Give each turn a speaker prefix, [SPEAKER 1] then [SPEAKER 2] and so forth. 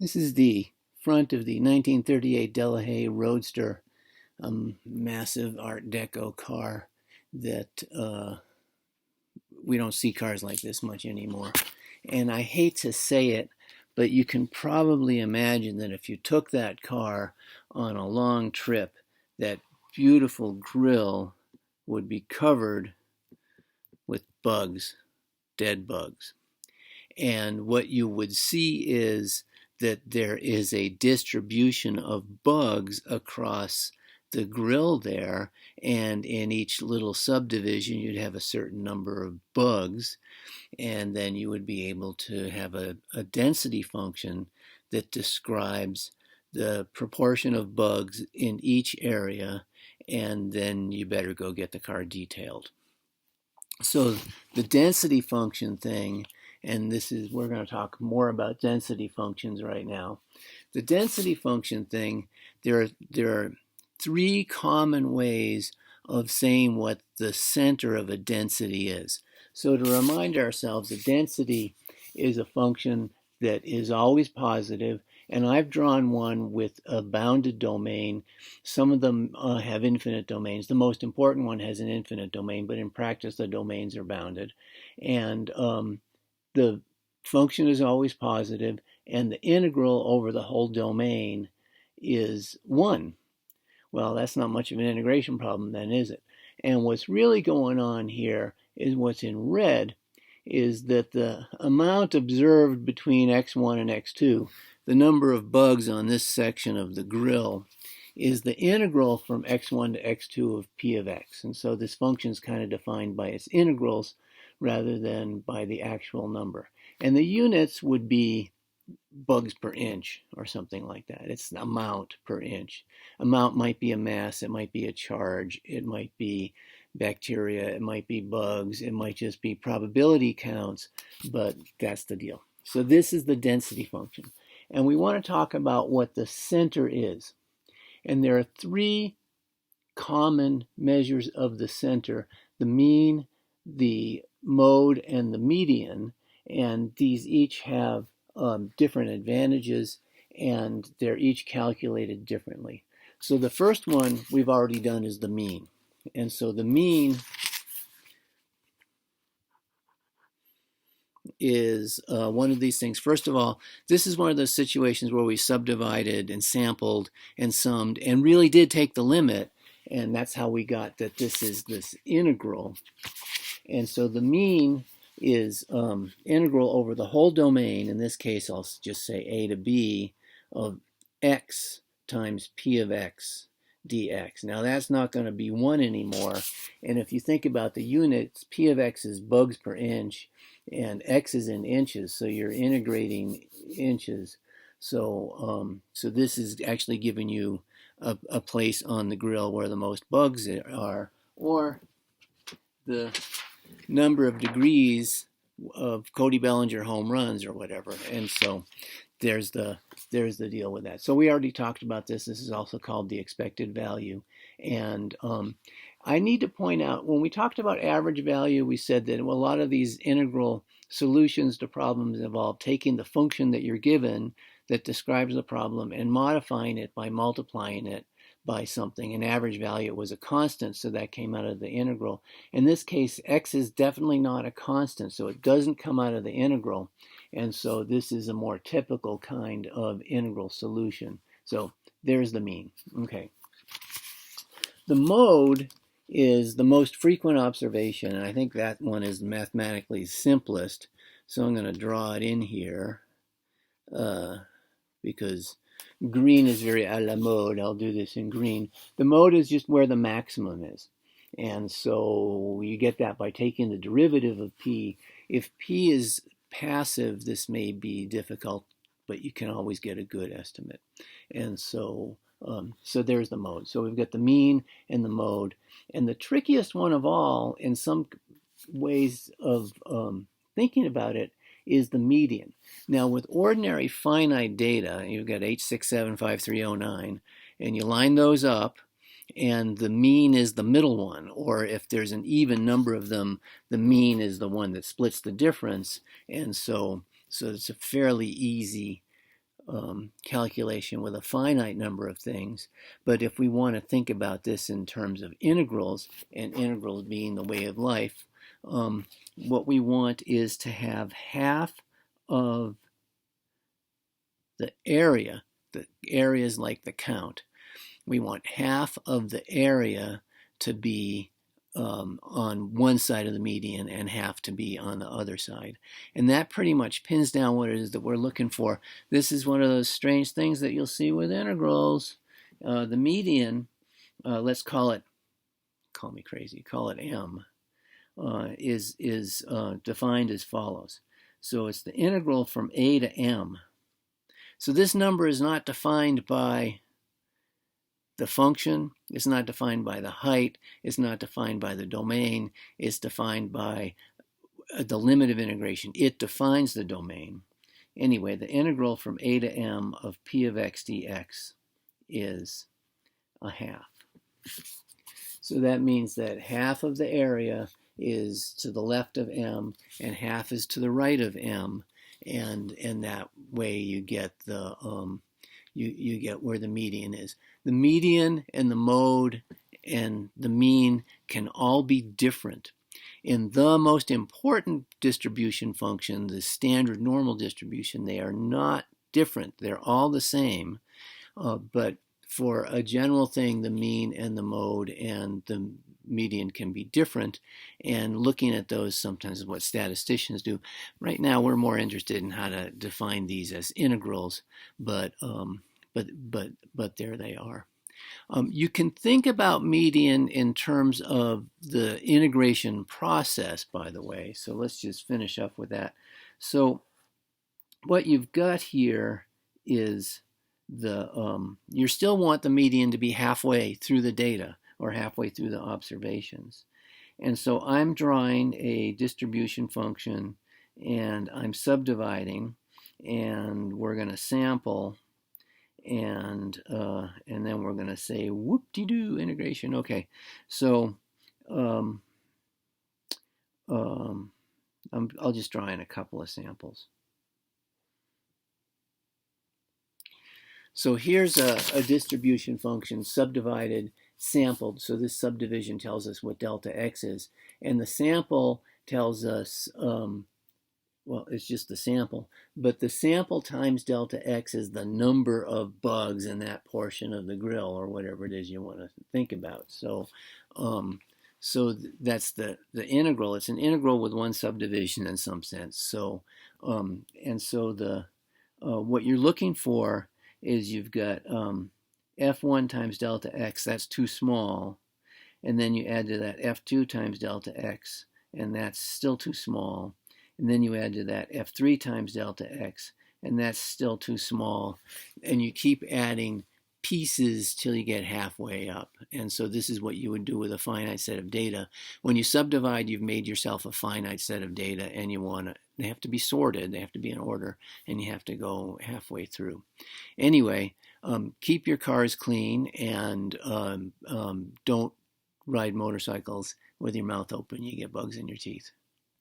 [SPEAKER 1] This is the front of the 1938 Delahaye Roadster, massive Art Deco car that we don't see cars like this much anymore. And I hate to say it, but you can probably imagine that if you took that car on a long trip, that beautiful grille would be covered with bugs, dead bugs. And what you would see is that there is a distribution of bugs across the grill there, and in each little subdivision you'd have a certain number of bugs, and then you would be able to have a density function that describes the proportion of bugs in each area, and then you better go get the car detailed. So the density function thing, and we're going to talk more about density functions right now. The density function thing, there are three common ways of saying what the center of a density is. So to remind ourselves, a density is a function that is always positive, and I've drawn one with a bounded domain. Some of them have infinite domains. The most important one has an infinite domain, but in practice the domains are bounded. And the function is always positive, and the integral over the whole domain is 1. Well, that's not much of an integration problem then, is it? And what's really going on here is what's in red is that the amount observed between x1 and x2, the number of bugs on this section of the grill, is the integral from x1 to x2 of p of x. And so this function is kind of defined by its integrals rather than by the actual number. And the units would be bugs per inch or something like that. It's the amount per inch. Amount might be a mass, it might be a charge, it might be bacteria, it might be bugs, it might just be probability counts, but that's the deal. So this is the density function. And we want to talk about what the center is. And there are three common measures of the center: the mean, the mode, and the median. And these each have different advantages, and they're each calculated differently. So the first one we've already done is the mean. And so the mean is one of these things. First of all, this is one of those situations where we subdivided and sampled and summed and really did take the limit, and that's how we got that this is this integral. And so the mean is integral over the whole domain. In this case, I'll just say a to b of x times p of x dx. Now that's not going to be 1 anymore. And if you think about the units, p of x is bugs per inch, and x is in inches, so you're integrating inches. So this is actually giving you a place on the grill where the most bugs are, or the number of degrees of Cody Bellinger home runs or whatever. And so there's the deal with that. So we already talked about this. This is also called the expected value. And I need to point out, when we talked about average value, we said that a lot of these integral solutions to problems involve taking the function that you're given that describes the problem and modifying it by multiplying it by something. An average value was a constant, so that came out of the integral. In this case, x is definitely not a constant, so it doesn't come out of the integral. And so this is a more typical kind of integral solution. So there's the mean. Okay. The mode is the most frequent observation, and I think that one is mathematically simplest. So I'm going to draw it in here because green is very à la mode. I'll do this in green. The mode is just where the maximum is. And so you get that by taking the derivative of p. If p is passive, this may be difficult, but you can always get a good estimate. And so there's the mode. So we've got the mean and the mode. And the trickiest one of all, in some ways of thinking about it, is the median. Now, with ordinary finite data, you've got 8, 6, 7, 5, 3, 0, 9, and you line those up, and the mean is the middle one. Or if there's an even number of them, the mean is the one that splits the difference. And so it's a fairly easy calculation with a finite number of things. But if we want to think about this in terms of integrals, and integrals being the way of life, what we want is to have half of the area is like the count. We want half of the area to be on one side of the median and half to be on the other side. And that pretty much pins down what it is that we're looking for. This is one of those strange things that you'll see with integrals. The median, let's call it m, is defined as follows. So it's the integral from a to m. So this number is not defined by the function, it's not defined by the height, it's not defined by the domain, it's defined by the limit of integration. It defines the domain. Anyway, the integral from a to m of p of x dx is a half. So that means that half of the area is to the left of m and half is to the right of m, and that way you get the you get where the median is. The median and the mode and the mean can all be different. In the most important distribution function, the standard normal distribution, they are not different. They're all the same. But for a general thing, the mean and the mode and the median can be different. And looking at those sometimes is what statisticians do. Right now, we're more interested in how to define these as integrals, but there they are. You can think about median in terms of the integration process, by the way. So let's just finish up with that. So what you've got here is you still want the median to be halfway through the data or halfway through the observations. And so I'm drawing a distribution function and I'm subdividing, and we're going to sample, and then we're going to say whoop-de-doo integration. Okay, so I'll just draw in a couple of samples. So here's a distribution function subdivided, sampled. So this subdivision tells us what delta x is, and the sample tells us well, it's just the sample, but the sample times delta x is the number of bugs in that portion of the grill, or whatever it is you want to think about. So that's the integral. It's an integral with one subdivision in some sense. So and so the what you're looking for is you've got f1 times delta x, that's too small, and then you add to that f2 times delta x, and that's still too small. And then you add to that f3 times delta x, and that's still too small. And you keep adding pieces till you get halfway up. And so this is what you would do with a finite set of data. When you subdivide, you've made yourself a finite set of data, and they have to be sorted, they have to be in order, and you have to go halfway through. Anyway, keep your cars clean, and don't ride motorcycles with your mouth open. You get bugs in your teeth.